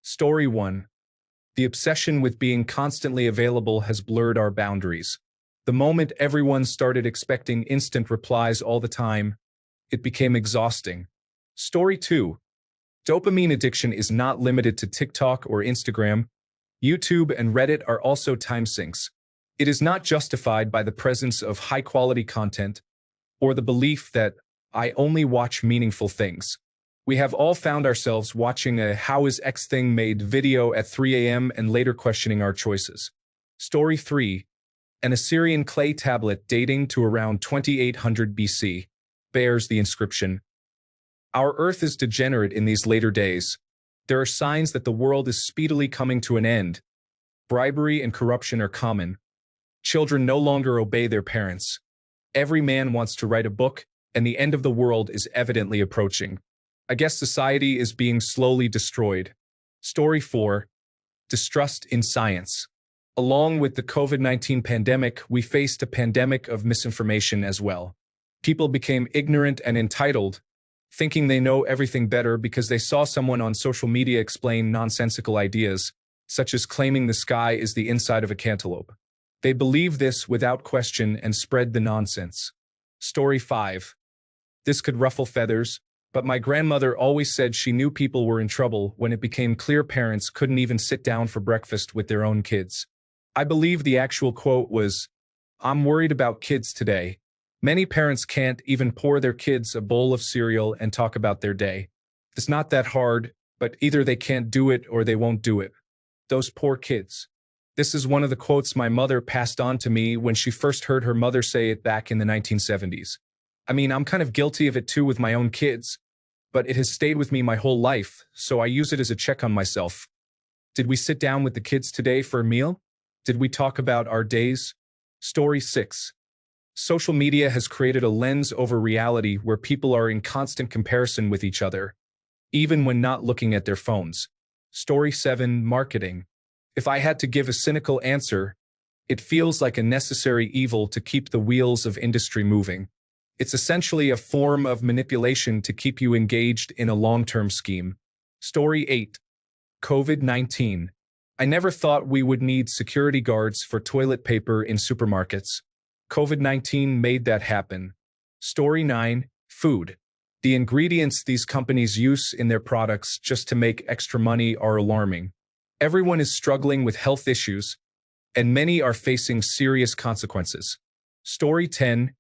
Story 1. The obsession with being constantly available has blurred our boundaries. The moment everyone started expecting instant replies all the time, it became exhausting. Story 2. Dopamine addiction is not limited to TikTok or Instagram. YouTube and Reddit are also time sinks. It is not justified by the presence of high-quality content or the belief that I only watch meaningful things. We have all found ourselves watching a "how is X thing made" video at 3 a.m. and later questioning our choices. Story 3. An Assyrian clay tablet dating to around 2800 BC bears the inscription, "Our earth is degenerate in these later days. There are signs that the world is speedily coming to an end. Bribery and corruption are common. Children no longer obey their parents. Every man wants to write a book, and the end of the world is evidently approaching. I guess society is being slowly destroyed." Story 4. Distrust in science. Along with the COVID-19 pandemic, we faced a pandemic of misinformation as well. People became ignorant and entitled, thinking they know everything better because they saw someone on social media explain nonsensical ideas, such as claiming the sky is the inside of a cantaloupe. They believed this without question and spread the nonsense. Story 5. This could ruffle feathers, but my grandmother always said she knew people were in trouble when it became clear parents couldn't even sit down for breakfast with their own kids. I believe the actual quote was, "I'm worried about kids today." Many parents can't even pour their kids a bowl of cereal and talk about their day. It's not that hard, but either they can't do it or they won't do it. Those poor kids. This is one of the quotes my mother passed on to me when she first heard her mother say it back in the 1970s. I mean, I'm kind of guilty of it too with my own kids, but it has stayed with me my whole life, so I use it as a check on myself. Did we sit down with the kids today for a meal? Did we talk about our days? Story 6. Social media has created a lens over reality where people are in constant comparison with each other, even when not looking at their phones. Story 7. Marketing. If I had to give a cynical answer, it feels like a necessary evil to keep the wheels of industry moving. It's essentially a form of manipulation to keep you engaged in a long-term scheme. Story 8. COVID-19. I never thought we would need security guards for toilet paper in supermarkets. COVID-19 made that happen. Story 9. Food. The ingredients these companies use in their products just to make extra money are alarming. Everyone is struggling with health issues, and many are facing serious consequences. Story 10.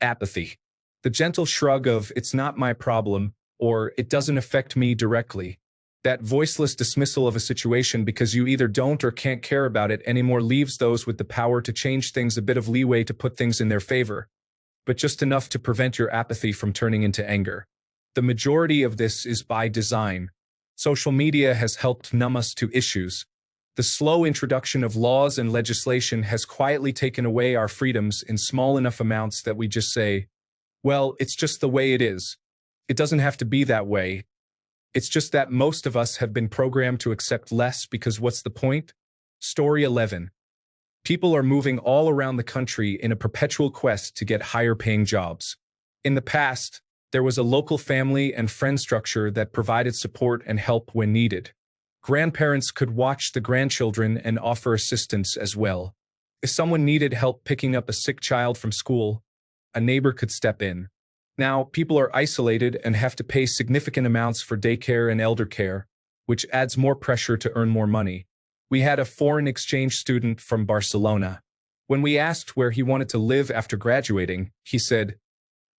Apathy. The gentle shrug of "it's not my problem" or "it doesn't affect me directly." That voiceless dismissal of a situation because you either don't or can't care about it anymore leaves those with the power to change things a bit of leeway to put things in their favor, but just enough to prevent your apathy from turning into anger. The majority of this is by design. Social media has helped numb us to issues. The slow introduction of laws and legislation has quietly taken away our freedoms in small enough amounts that we just say, well, it's just the way it is. It doesn't have to be that way. It's just that most of us have been programmed to accept less because what's the point? Story 11. People are moving all around the country in a perpetual quest to get higher paying jobs. In the past, there was a local family and friend structure that provided support and help when needed. Grandparents could watch the grandchildren and offer assistance as well. If someone needed help picking up a sick child from school, a neighbor could step in. Now, people are isolated and have to pay significant amounts for daycare and elder care, which adds more pressure to earn more money. We had a foreign exchange student from Barcelona. When we asked where he wanted to live after graduating, he said,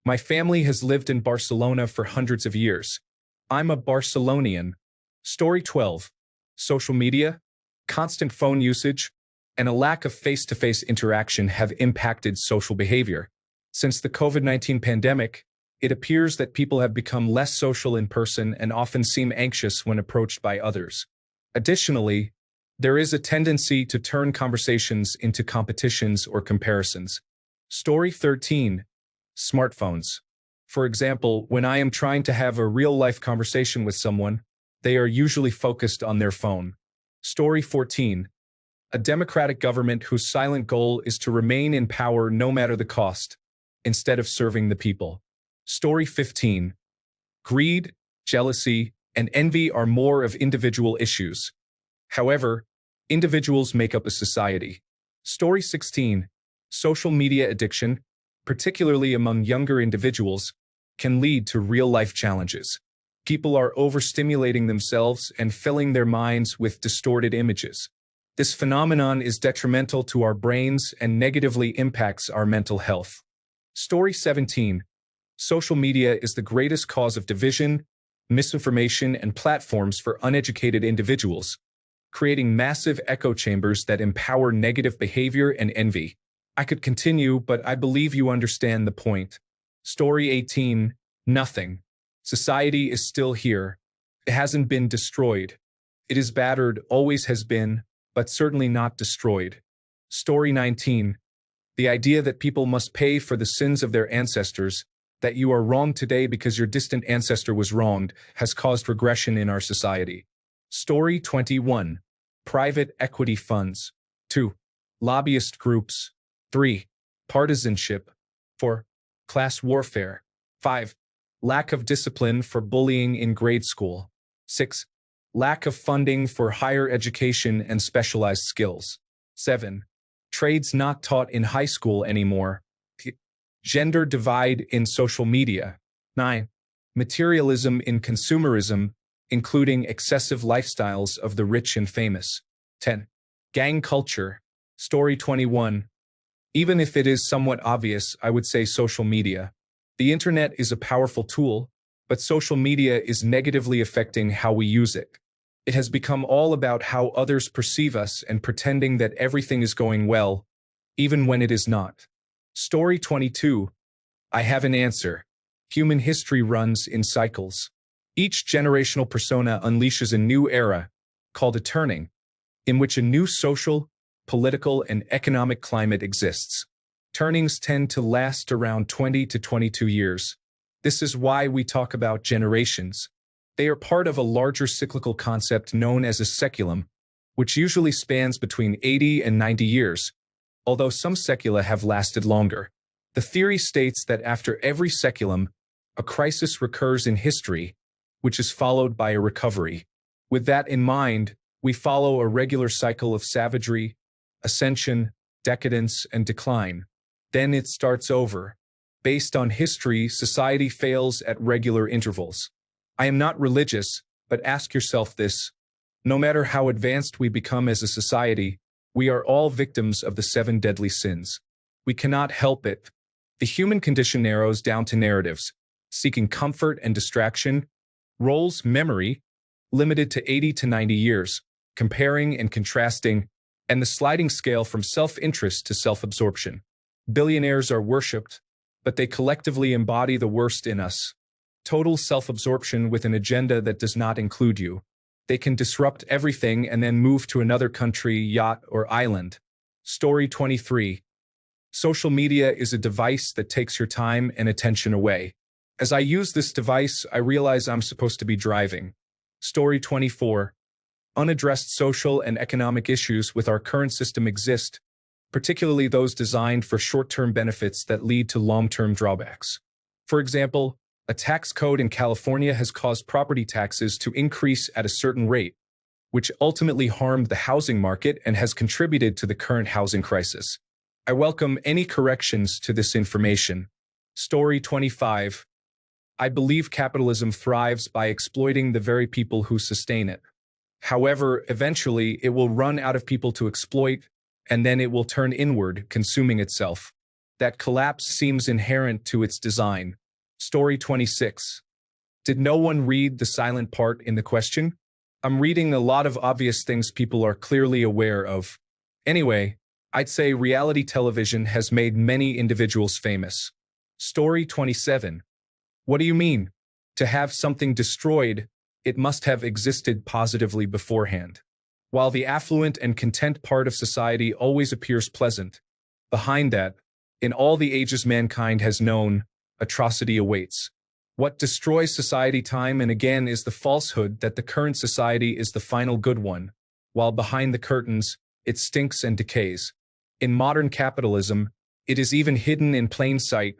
"My family has lived in Barcelona for hundreds of years. I'm a Barcelonian." Story 12. Social media, constant phone usage, and a lack of face-to-face interaction have impacted social behavior. Since the COVID-19 pandemic, it appears that people have become less social in person and often seem anxious when approached by others. Additionally, there is a tendency to turn conversations into competitions or comparisons. Story 13. Smartphones. For example, when I am trying to have a real-life conversation with someone, they are usually focused on their phone. Story 14. A democratic government whose silent goal is to remain in power no matter the cost, instead of serving the people. Story 15. Greed, jealousy, and envy are more of individual issues. However, individuals make up a society. Story 16. Social media addiction, particularly among younger individuals, can lead to real-life challenges. People are overstimulating themselves and filling their minds with distorted images. This phenomenon is detrimental to our brains and negatively impacts our mental health. Story 17. Social media is the greatest cause of division, misinformation, and platforms for uneducated individuals, creating massive echo chambers that empower negative behavior and envy. I could continue, but I believe you understand the point. Story 18. Nothing. Society is still here. It hasn't been destroyed. It is battered, always has been, but certainly not destroyed. Story 19. The idea that people must pay for the sins of their ancestors, that you are wrong today because your distant ancestor was wronged, has caused regression in our society. Story 21. Private equity funds. 2. Lobbyist groups. 3. Partisanship. 4. Class warfare. 5. Lack of discipline for bullying in grade school. 6. Lack of funding for higher education and specialized skills. 7. Trades not taught in high school anymore. Gender divide in social media. 9. Materialism in consumerism, including excessive lifestyles of the rich and famous. 10. Gang culture. Story 21. Even if it is somewhat obvious, I would say social media. The internet is a powerful tool, but social media is negatively affecting how we use it. It has become all about how others perceive us and pretending that everything is going well, even when it is not. Story 22. I have an answer. Human history runs in cycles. Each generational persona unleashes a new era, called a turning, in which a new social, political, and economic climate exists. Turnings tend to last around 20 to 22 years. This is why we talk about generations. They are part of a larger cyclical concept known as a seculum, which usually spans between 80 and 90 years, although some secula have lasted longer. The theory states that after every seculum, a crisis recurs in history, which is followed by a recovery. With that in mind, we follow a regular cycle of savagery, ascension, decadence, and decline. Then it starts over. Based on history, society fails at regular intervals. I am not religious, but ask yourself this. No matter how advanced we become as a society, we are all victims of the 7 deadly sins. We cannot help it. The human condition narrows down to narratives, seeking comfort and distraction, roles, memory, limited to 80 to 90 years, comparing and contrasting, and the sliding scale from self-interest to self-absorption. Billionaires are worshipped, but they collectively embody the worst in us. Total self-absorption with an agenda that does not include you. They can disrupt everything and then move to another country, yacht, or island. Story 23. Social media is a device that takes your time and attention away. As I use this device, I realize I'm supposed to be driving. Story 24. Unaddressed social and economic issues with our current system exist, particularly those designed for short-term benefits that lead to long-term drawbacks. For example, a tax code in California has caused property taxes to increase at a certain rate, which ultimately harmed the housing market and has contributed to the current housing crisis. I welcome any corrections to this information. Story 25. I believe capitalism thrives by exploiting the very people who sustain it. However, eventually it will run out of people to exploit, and then it will turn inward, consuming itself. That collapse seems inherent to its design. Story 26. Did no one read the silent part in the question? I'm reading a lot of obvious things people are clearly aware of. Anyway, I'd say reality television has made many individuals famous. Story 27. What do you mean? To have something destroyed, it must have existed positively beforehand. While the affluent and content part of society always appears pleasant, behind that, in all the ages mankind has known, atrocity awaits. What destroys society time and again is the falsehood that the current society is the final good one, while behind the curtains, it stinks and decays. In modern capitalism, it is even hidden in plain sight,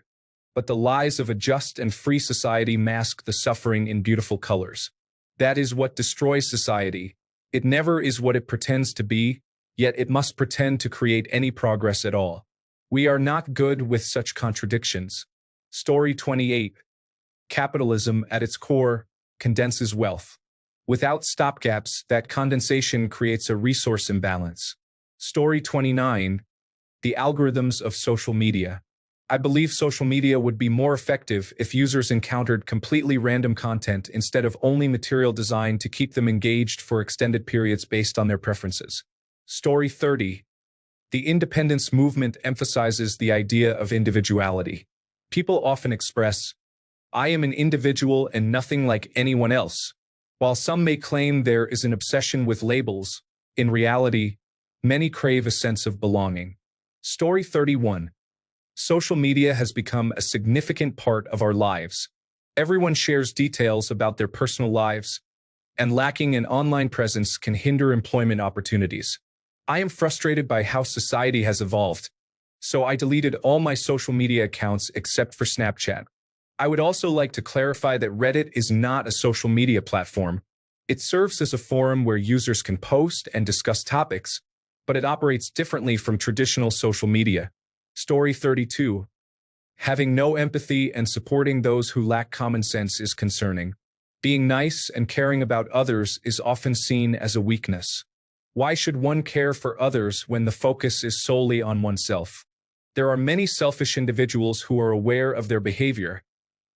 but the lies of a just and free society mask the suffering in beautiful colors. That is what destroys society. It never is what it pretends to be, yet it must pretend to create any progress at all. We are not good with such contradictions. Story 28. Capitalism, at its core, condenses wealth. Without stopgaps, that condensation creates a resource imbalance. Story 29. The algorithms of social media. I believe social media would be more effective if users encountered completely random content instead of only material designed to keep them engaged for extended periods based on their preferences. Story 30. The independence movement emphasizes the idea of individuality. People often express, "I am an individual and nothing like anyone else." While some may claim there is an obsession with labels, in reality, many crave a sense of belonging. Story 31. Social media has become a significant part of our lives. Everyone shares details about their personal lives, and lacking an online presence can hinder employment opportunities. I am frustrated by how society has evolved, so I deleted all my social media accounts except for Snapchat. I would also like to clarify that Reddit is not a social media platform. It serves as a forum where users can post and discuss topics, but it operates differently from traditional social media. Story 32. Having no empathy and supporting those who lack common sense is concerning. Being nice and caring about others is often seen as a weakness. Why should one care for others when the focus is solely on oneself? There are many selfish individuals who are aware of their behavior,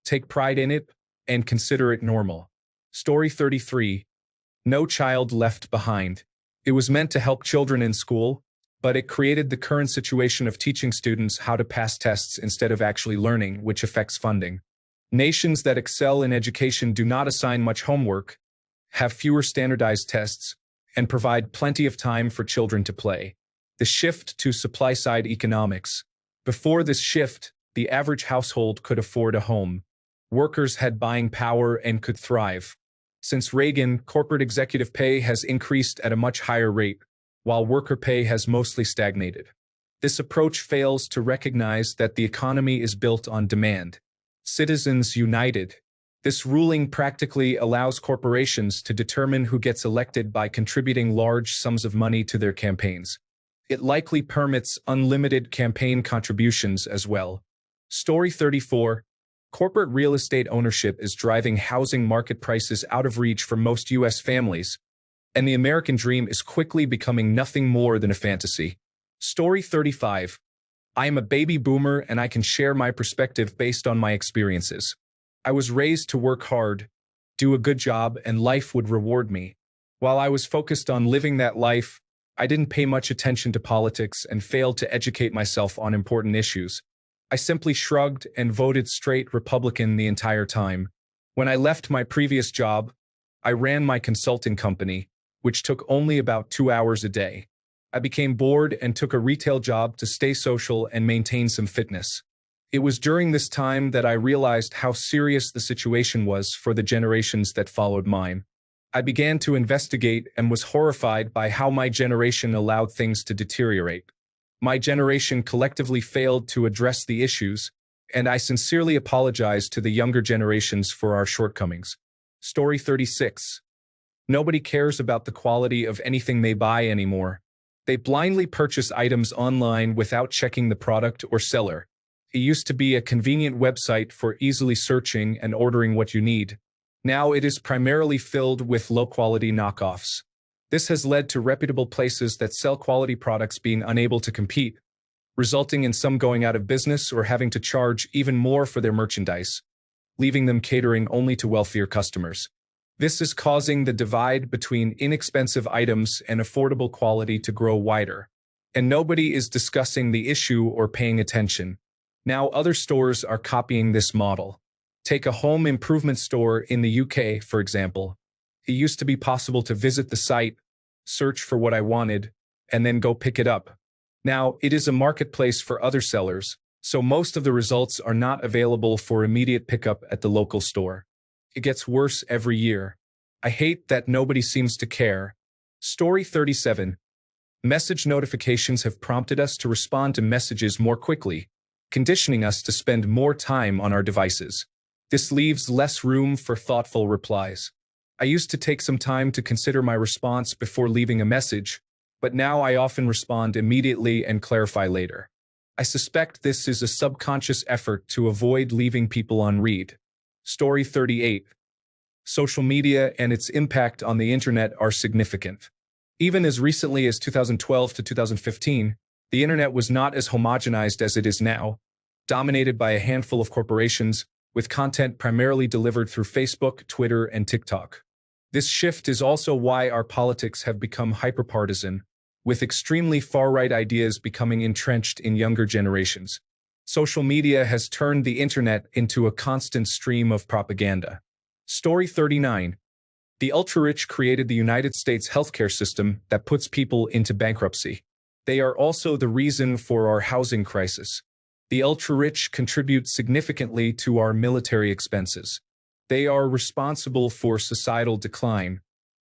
take pride in it, and consider it normal. Story 33. No Child Left Behind. It was meant to help children in school, but it created the current situation of teaching students how to pass tests instead of actually learning, which affects funding. Nations that excel in education do not assign much homework, have fewer standardized tests, and provide plenty of time for children to play. The shift to supply-side economics. Before this shift, the average household could afford a home. Workers had buying power and could thrive. Since Reagan, corporate executive pay has increased at a much higher rate, while worker pay has mostly stagnated. This approach fails to recognize that the economy is built on demand. Citizens united. This ruling practically allows corporations to determine who gets elected by contributing large sums of money to their campaigns. It likely permits unlimited campaign contributions as well. Story 34. Corporate real estate ownership is driving housing market prices out of reach for most U.S. families, and the American dream is quickly becoming nothing more than a fantasy. Story 35. I am a baby boomer and I can share my perspective based on my experiences. I was raised to work hard, do a good job, and life would reward me. While I was focused on living that life, I didn't pay much attention to politics and failed to educate myself on important issues. I simply shrugged and voted straight Republican the entire time. When I left my previous job, I ran my consulting company, which took only about 2 hours a day. I became bored and took a retail job to stay social and maintain some fitness. It was during this time that I realized how serious the situation was for the generations that followed mine. I began to investigate and was horrified by how my generation allowed things to deteriorate. My generation collectively failed to address the issues, and I sincerely apologize to the younger generations for our shortcomings. Story 36. Nobody cares about the quality of anything they buy anymore. They blindly purchase items online without checking the product or seller. It used to be a convenient website for easily searching and ordering what you need. Now it is primarily filled with low-quality knockoffs. This has led to reputable places that sell quality products being unable to compete, resulting in some going out of business or having to charge even more for their merchandise, leaving them catering only to wealthier customers. This is causing the divide between inexpensive items and affordable quality to grow wider, and nobody is discussing the issue or paying attention. Now other stores are copying this model. Take a home improvement store in the UK, for example. It used to be possible to visit the site, search for what I wanted, and then go pick it up. Now it is a marketplace for other sellers, so most of the results are not available for immediate pickup at the local store. It gets worse every year. I hate that nobody seems to care. Story 37. Message notifications have prompted us to respond to messages more quickly, conditioning us to spend more time on our devices. This leaves less room for thoughtful replies. I used to take some time to consider my response before leaving a message, but now I often respond immediately and clarify later. I suspect this is a subconscious effort to avoid leaving people unread. Story 38. Social media and its impact on the internet are significant. Even as recently as 2012 to 2015, the internet was not as homogenized as it is now, dominated by a handful of corporations, with content primarily delivered through Facebook, Twitter, and TikTok. This shift is also why our politics have become hyperpartisan, with extremely far-right ideas becoming entrenched in younger generations. Social media has turned the internet into a constant stream of propaganda. Story 39. The ultra-rich created the United States healthcare system that puts people into bankruptcy. They are also the reason for our housing crisis. The ultra-rich contribute significantly to our military expenses. They are responsible for societal decline.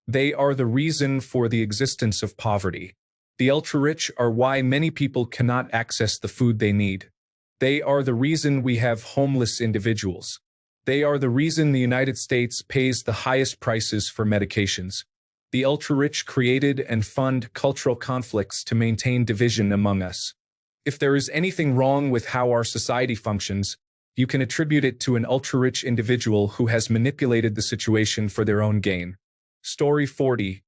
They are the reason for the existence of poverty. The ultra-rich are why many people cannot access the food they need. They are the reason we have homeless individuals. They are the reason the United States pays the highest prices for medications. The ultra-rich created and fund cultural conflicts to maintain division among us. If there is anything wrong with how our society functions, you can attribute it to an ultra-rich individual who has manipulated the situation for their own gain. Story 40.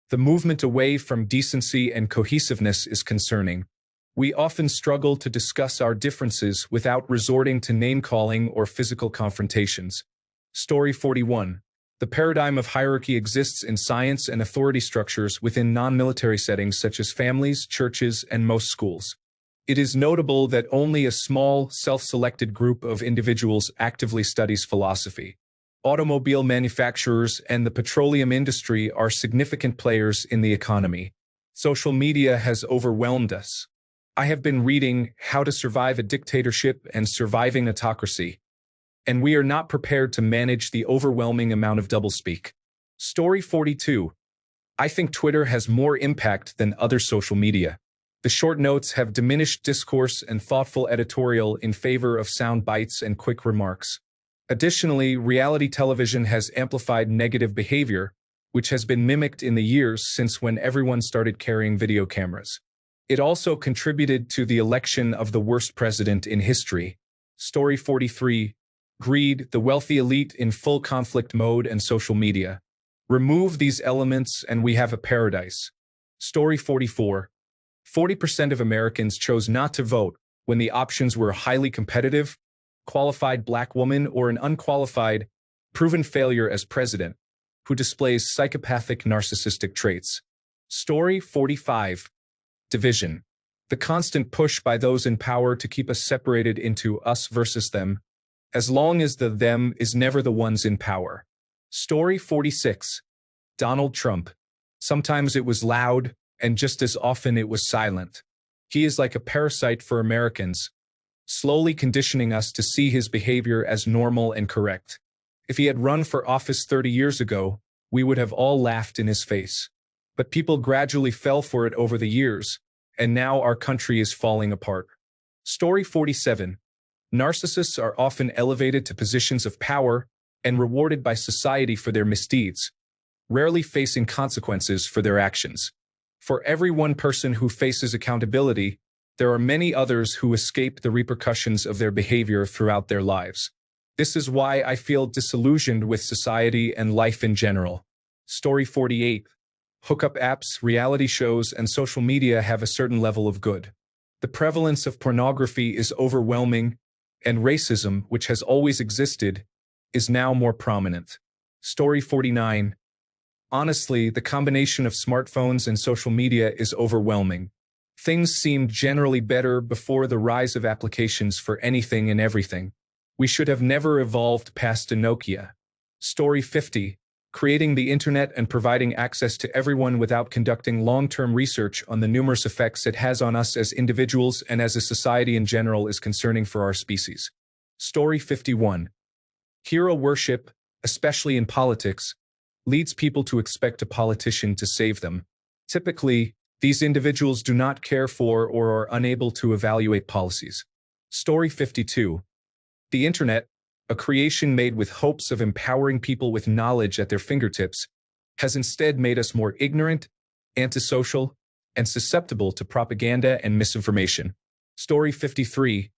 The movement away from decency and cohesiveness is concerning. We often struggle to discuss our differences without resorting to name-calling or physical confrontations. Story 41. The paradigm of hierarchy exists in science and authority structures within non-military settings such as families, churches, and most schools. It is notable that only a small, self-selected group of individuals actively studies philosophy. Automobile manufacturers and the petroleum industry are significant players in the economy. Social media has overwhelmed us. I have been reading How to Survive a Dictatorship and Surviving Autocracy, and we are not prepared to manage the overwhelming amount of doublespeak. Story 42. I think Twitter has more impact than other social media. The short notes have diminished discourse and thoughtful editorial in favor of sound bites and quick remarks. Additionally, reality television has amplified negative behavior, which has been mimicked in the years since when everyone started carrying video cameras. It also contributed to the election of the worst president in history. Story 43. Greed, the wealthy elite in full conflict mode and social media. Remove these elements and we have a paradise. Story 44. 40% of Americans chose not to vote when the options were highly competitive, qualified black woman, or an unqualified, proven failure as president, who displays psychopathic narcissistic traits. Story 45. Division. The constant push by those in power to keep us separated into us versus them, as long as the them is never the ones in power. Story 46. Donald Trump. Sometimes it was loud, and just as often it was silent. He is like a parasite for Americans, slowly conditioning us to see his behavior as normal and correct. If he had run for office 30 years ago, we would have all laughed in his face. But people gradually fell for it over the years, and now our country is falling apart. Story 47. Narcissists are often elevated to positions of power and rewarded by society for their misdeeds, rarely facing consequences for their actions. For every one person who faces accountability, there are many others who escape the repercussions of their behavior throughout their lives. This is why I feel disillusioned with society and life in general. Story 48. Hookup apps, reality shows, and social media have a certain level of good. The prevalence of pornography is overwhelming, and racism, which has always existed, is now more prominent. Story 49. Honestly, the combination of smartphones and social media is overwhelming. Things seemed generally better before the rise of applications for anything and everything. We should have never evolved past a Nokia. Story 50. Creating the internet and providing access to everyone without conducting long-term research on the numerous effects it has on us as individuals and as a society in general is concerning for our species. Story 51. Hero worship, especially in politics, leads people to expect a politician to save them. Typically, these individuals do not care for or are unable to evaluate policies. Story 52. The internet, a creation made with hopes of empowering people with knowledge at their fingertips, has instead made us more ignorant, antisocial, and susceptible to propaganda and misinformation. Story 53.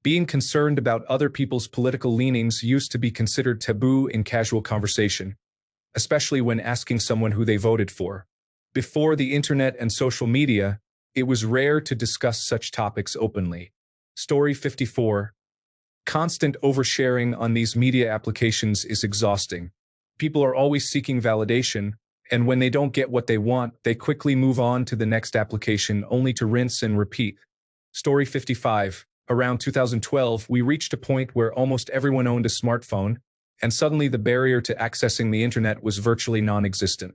Being concerned about other people's political leanings used to be considered taboo in casual conversation, especially when asking someone who they voted for. Before the internet and social media, it was rare to discuss such topics openly. Story 54. Constant oversharing on these media applications is exhausting. People are always seeking validation, and when they don't get what they want, they quickly move on to the next application only to rinse and repeat. Story 55. Around 2012, we reached a point where almost everyone owned a smartphone, and suddenly the barrier to accessing the internet was virtually non-existent.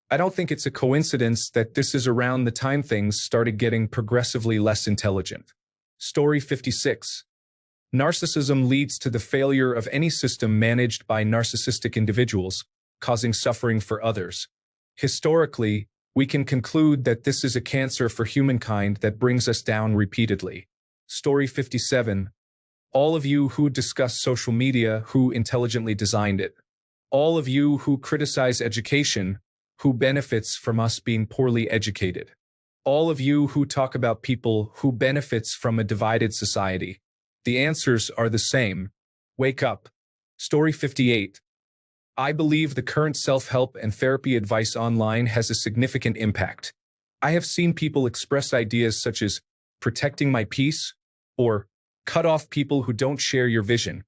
I don't think it's a coincidence that this is around the time things started getting progressively less intelligent. Story 56. Narcissism leads to the failure of any system managed by narcissistic individuals, causing suffering for others. Historically, we can conclude that this is a cancer for humankind that brings us down repeatedly. Story 57. All of you who discuss social media, who intelligently designed it. All of you who criticize education, who benefits from us being poorly educated. All of you who talk about people who benefits from a divided society. The answers are the same. Wake up. Story 58. I believe the current self-help and therapy advice online has a significant impact. I have seen people express ideas such as protecting my peace or cut off people who don't share your vision,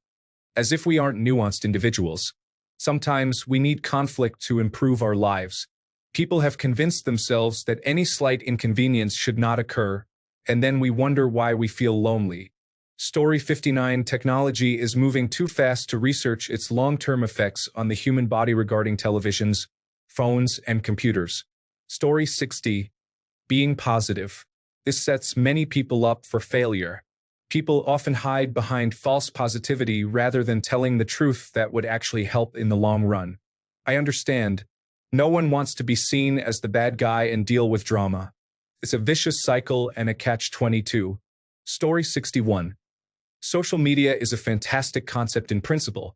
as if we aren't nuanced individuals. Sometimes we need conflict to improve our lives. People have convinced themselves that any slight inconvenience should not occur, and then we wonder why we feel lonely. Story 59. Technology is moving too fast to research its long-term effects on the human body regarding televisions, phones, and computers. Story 60. Being positive. This sets many people up for failure. People often hide behind false positivity rather than telling the truth that would actually help in the long run. I understand. No one wants to be seen as the bad guy and deal with drama. It's a vicious cycle and a catch-22. Story 61. Social media is a fantastic concept in principle,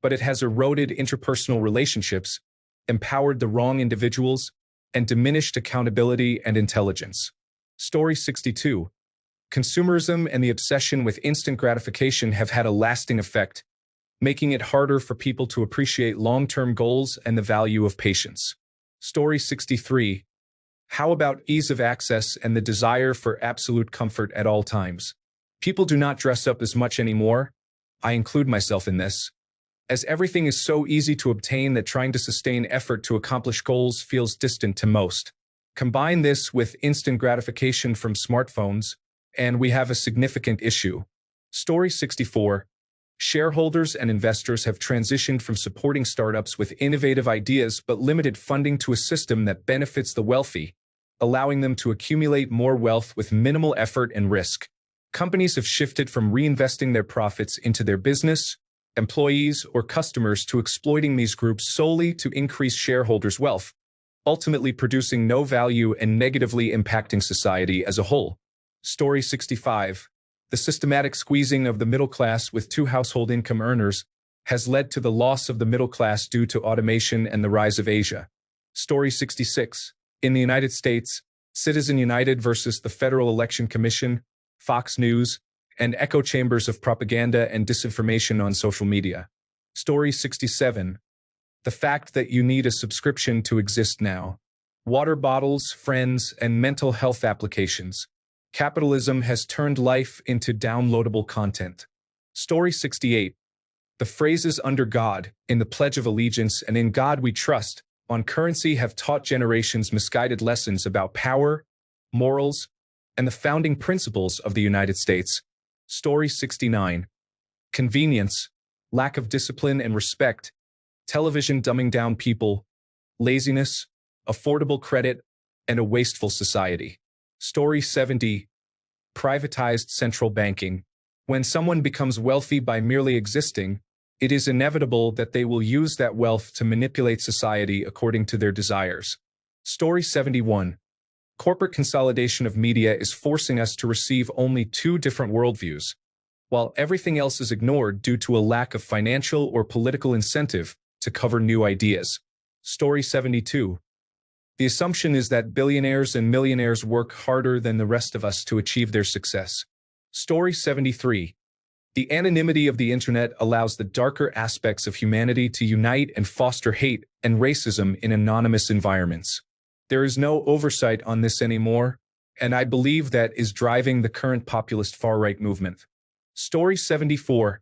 but it has eroded interpersonal relationships, empowered the wrong individuals, and diminished accountability and intelligence. Story 62. Consumerism and the obsession with instant gratification have had a lasting effect, making it harder for people to appreciate long-term goals and the value of patience. Story 63. How about ease of access and the desire for absolute comfort at all times? People do not dress up as much anymore. I include myself in this, as everything is so easy to obtain that trying to sustain effort to accomplish goals feels distant to most. Combine this with instant gratification from smartphones, and we have a significant issue. Story 64. Shareholders and investors have transitioned from supporting startups with innovative ideas but limited funding to a system that benefits the wealthy, allowing them to accumulate more wealth with minimal effort and risk. Companies have shifted from reinvesting their profits into their business, employees, or customers to exploiting these groups solely to increase shareholders' wealth, ultimately producing no value and negatively impacting society as a whole. Story 65. The systematic squeezing of the middle class with two household income earners has led to the loss of the middle class due to automation and the rise of Asia. Story 66. In the United States, Citizen United versus the Federal Election Commission, Fox News, and echo chambers of propaganda and disinformation on social media. Story 67. The fact that you need a subscription to exist now. Water bottles, friends, and mental health applications. Capitalism has turned life into downloadable content. Story 68. The phrases "under God," in the Pledge of Allegiance, and "in God we trust" on currency have taught generations misguided lessons about power, morals, and the founding principles of the United States. Story 69. Convenience, lack of discipline and respect, television dumbing down people, laziness, affordable credit, and a wasteful society. Story 70. Privatized central banking. When someone becomes wealthy by merely existing, it is inevitable that they will use that wealth to manipulate society according to their desires. Story 71. Corporate consolidation of media is forcing us to receive only two different worldviews. while everything else is ignored due to a lack of financial or political incentive to cover new ideas. Story 72. The assumption is that billionaires and millionaires work harder than the rest of us to achieve their success. Story 73. The anonymity of the internet allows the darker aspects of humanity to unite and foster hate and racism in anonymous environments. There is no oversight on this anymore, and I believe that is driving the current populist far-right movement. Story 74.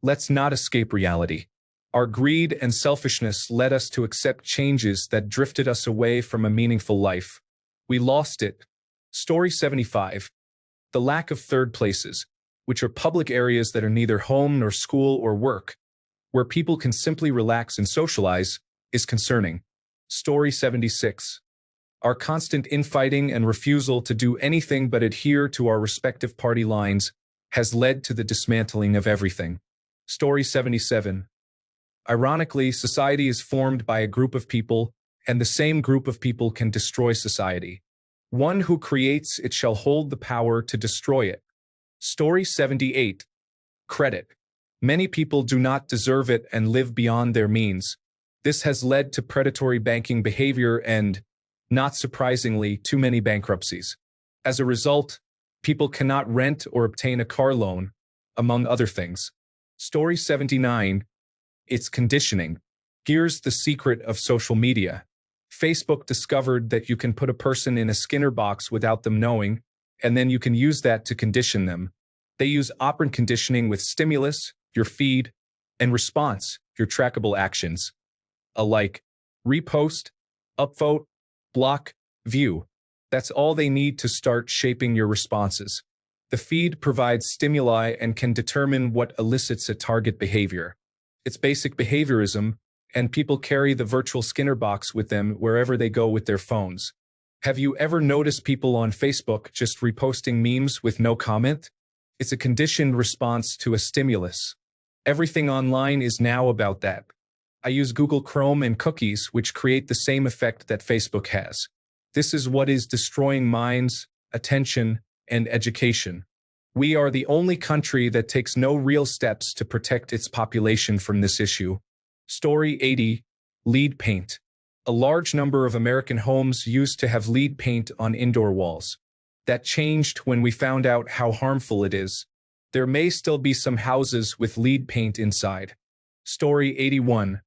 Let's not escape reality. Our greed and selfishness led us to accept changes that drifted us away from a meaningful life. We lost it. Story 75. The lack of third places, which are public areas that are neither home nor school or work, where people can simply relax and socialize, is concerning. Story 76. Our constant infighting and refusal to do anything but adhere to our respective party lines has led to the dismantling of everything. Story 77. Ironically, society is formed by a group of people, and the same group of people can destroy society. One who creates it shall hold the power to destroy it. Story 78. Credit. Many people do not deserve it and live beyond their means. This has led to predatory banking behavior and, not surprisingly, too many bankruptcies. As a result, people cannot rent or obtain a car loan, among other things. Story 79. It's conditioning. Here's the secret of social media. Facebook discovered that you can put a person in a Skinner box without them knowing, and then you can use that to condition them. They use operant conditioning with stimulus, your feed, and response, your trackable actions. A like, repost, upvote, block, view. That's all they need to start shaping your responses. The feed provides stimuli and can determine what elicits a target behavior. It's basic behaviorism, and people carry the virtual Skinner box with them wherever they go with their phones. Have you ever noticed people on Facebook just reposting memes with no comment? It's a conditioned response to a stimulus. Everything online is now about that. I use Google Chrome and cookies, which create the same effect that Facebook has. This is what is destroying minds, attention, and education. We are the only country that takes no real steps to protect its population from this issue. Story 80. Lead paint. A large number of American homes used to have lead paint on indoor walls. That changed when we found out how harmful it is. There may still be some houses with lead paint inside. Story 81.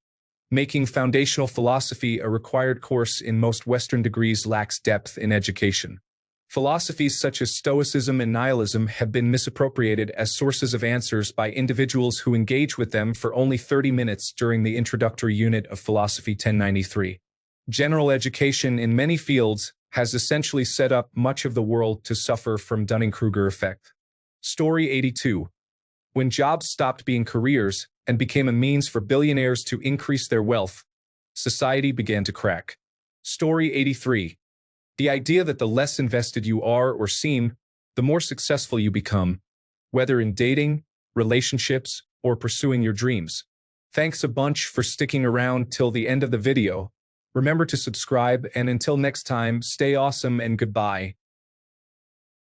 Making foundational philosophy a required course in most Western degrees lacks depth in education. Philosophies such as Stoicism and nihilism have been misappropriated as sources of answers by individuals who engage with them for only 30 minutes during the introductory unit of Philosophy 1093. General education in many fields has essentially set up much of the world to suffer from Dunning-Kruger effect. Story 82. When jobs stopped being careers and became a means for billionaires to increase their wealth, society began to crack. Story 83. The idea that the less invested you are or seem, the more successful you become, whether in dating, relationships, or pursuing your dreams. Thanks a bunch for sticking around till the end of the video. Remember to subscribe, and until next time, stay awesome and goodbye.